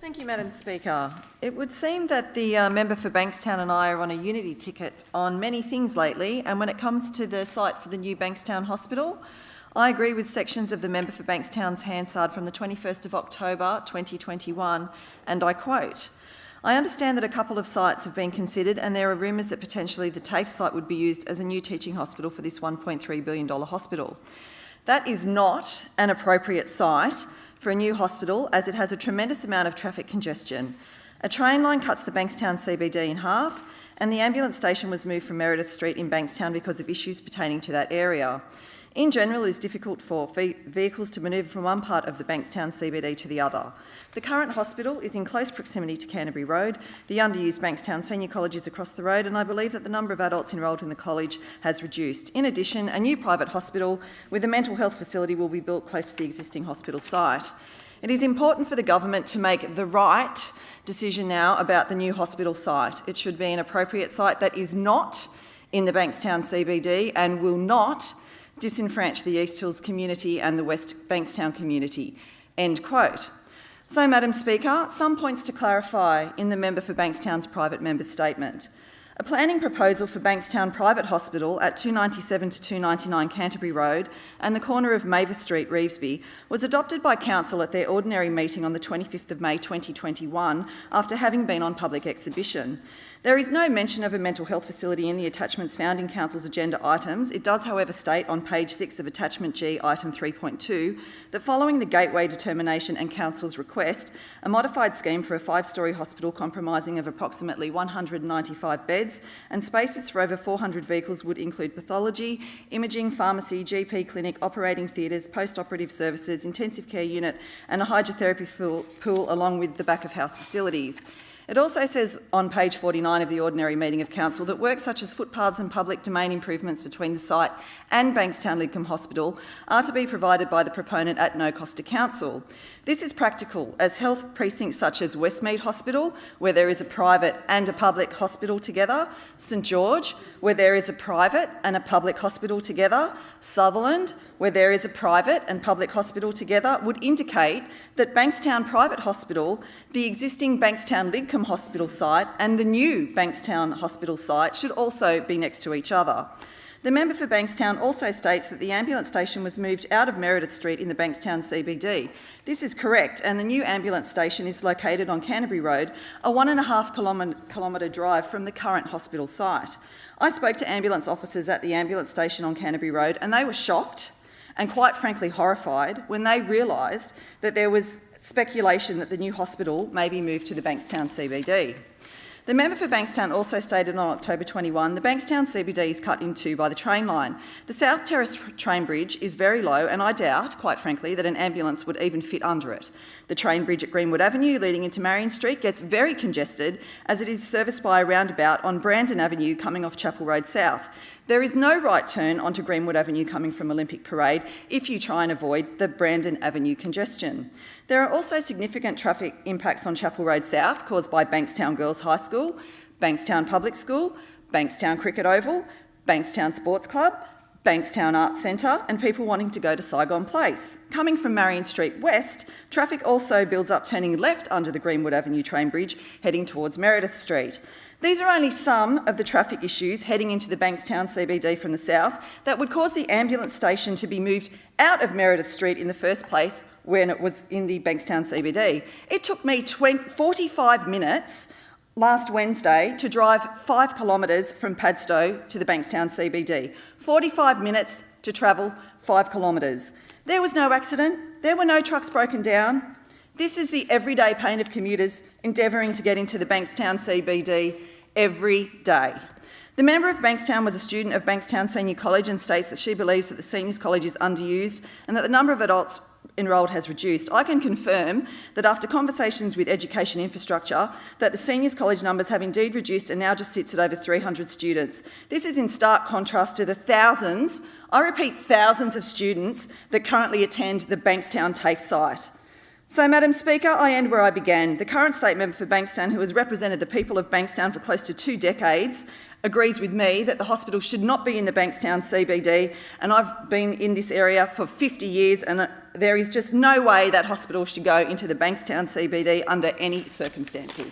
Thank you, Madam Speaker. It would seem that the member for Bankstown and I are on a unity ticket on many things lately, and when it comes to the site for the new Bankstown Hospital, I agree with sections of the member for Bankstown's Hansard from the 21st of October 2021, and I quote, "I understand that a couple of sites have been considered and there are rumours that potentially the TAFE site would be used as a new teaching hospital for this $1.3 billion hospital. That is not an appropriate site for a new hospital as it has a tremendous amount of traffic congestion. A train line cuts the Bankstown CBD in half and the ambulance station was moved from Meredith Street in Bankstown because of issues pertaining to that area. In general, it is difficult for vehicles to manoeuvre from one part of the Bankstown CBD to the other. The current hospital is in close proximity to Canterbury Road. The underused Bankstown Senior College is across the road, and I believe that the number of adults enrolled in the college has reduced. In addition, a new private hospital with a mental health facility will be built close to the existing hospital site. It is important for the government to make the right decision now about the new hospital site. It should be an appropriate site that is not in the Bankstown CBD and will not disenfranchise the East Hills community and the West Bankstown community." End quote. So, Madam Speaker, some points to clarify in the member for Bankstown's private member's statement. A planning proposal for Bankstown Private Hospital at 297 to 299 Canterbury Road and the corner of Mavis Street, Revesby, was adopted by Council at their ordinary meeting on the 25th of May 2021 after having been on public exhibition. There is no mention of a mental health facility in the attachments found in Council's agenda items. It does, however, state on page 6 of Attachment G, item 3.2, that following the gateway determination and Council's request, a modified scheme for a 5-storey hospital comprising of approximately 195 beds and spaces for over 400 vehicles would include pathology, imaging, pharmacy, GP clinic, operating theatres, post-operative services, intensive care unit and a hydrotherapy pool along with the back-of-house facilities. It also says on page 49 of the ordinary meeting of Council that work such as footpaths and public domain improvements between the site and Bankstown Lidcombe Hospital are to be provided by the proponent at no cost to Council. This is practical as health precincts such as Westmead Hospital, where there is a private and a public hospital together, St George, where there is a private and a public hospital together, Sutherland, where there is a private and public hospital together, would indicate that Bankstown Private Hospital, the existing Bankstown Lidcombe Hospital site and the new Bankstown Hospital site should also be next to each other. The member for Bankstown also states that the ambulance station was moved out of Meredith Street in the Bankstown CBD. This is correct, and the new ambulance station is located on Canterbury Road, a 1.5 kilometre drive from the current hospital site. I spoke to ambulance officers at the ambulance station on Canterbury Road and they were shocked and quite frankly horrified when they realised that there was speculation that the new hospital may be moved to the Bankstown CBD. The member for Bankstown also stated on October 21, the Bankstown CBD is cut in two by the train line. The South Terrace train bridge is very low and I doubt, quite frankly, that an ambulance would even fit under it. The train bridge at Greenwood Avenue leading into Marion Street gets very congested as it is serviced by a roundabout on Brandon Avenue coming off Chapel Road South. There is no right turn onto Greenwood Avenue coming from Olympic Parade if you try and avoid the Brandon Avenue congestion. There are also significant traffic impacts on Chapel Road South caused by Bankstown Girls High School, Bankstown Public School, Bankstown Cricket Oval, Bankstown Sports Club, Bankstown Arts Centre and people wanting to go to Saigon Place. Coming from Marion Street West, traffic also builds up turning left under the Greenwood Avenue train bridge heading towards Meredith Street. These are only some of the traffic issues heading into the Bankstown CBD from the south that would cause the ambulance station to be moved out of Meredith Street in the first place when it was in the Bankstown CBD. It took me 45 minutes last Wednesday to drive 5 kilometres from Padstow to the Bankstown CBD. 45 minutes to travel 5 kilometres. There was no accident. There were no trucks broken down. This is the everyday pain of commuters endeavouring to get into the Bankstown CBD every day. The member of Bankstown was a student of Bankstown Senior College and states that she believes that the Seniors College is underused and that the number of adults enrolled has reduced. I can confirm that after conversations with Education Infrastructure that the Seniors College numbers have indeed reduced and now just sits at over 300 students. This is in stark contrast to the thousands, I repeat thousands of students that currently attend the Bankstown TAFE site. So, Madam Speaker, I end where I began. The current state member for Bankstown, who has represented the people of Bankstown for close to 2 decades, agrees with me that the hospital should not be in the Bankstown CBD, and I've been in this area for 50 years, and there is just no way that hospital should go into the Bankstown CBD under any circumstances.